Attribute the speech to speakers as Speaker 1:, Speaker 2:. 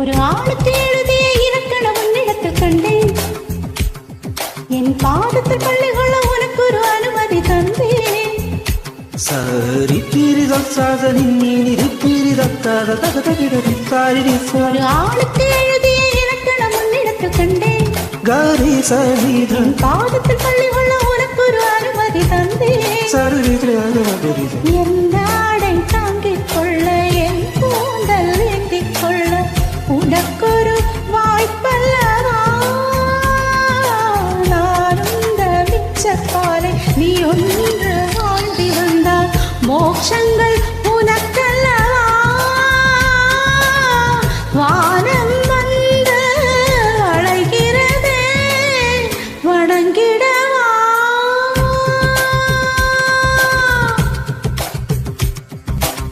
Speaker 1: ஒரு ஆணுக்கு எழுதிய இலக்கணம் உன்னிடத்தில் கண்டேன். என் பாதத்தில் பள்ளிகொள்ள உனக்கு ஒரு அனுமதி தந்தேன்.
Speaker 2: சரி பிரிதத்தாத நின்னீ பிரிதத்தாத தகதகிடதி சாரி
Speaker 1: ஒரு ஆணுக்கு எழுதிய இலக்கணம் உன்னிடத்தில் கண்டேன்.
Speaker 2: காரி சனிதன்
Speaker 1: பாதத்தில் பள்ளிகொள்ள உனக்கு ஒரு அனுமதி தந்தேன்.
Speaker 2: சரி
Speaker 1: என்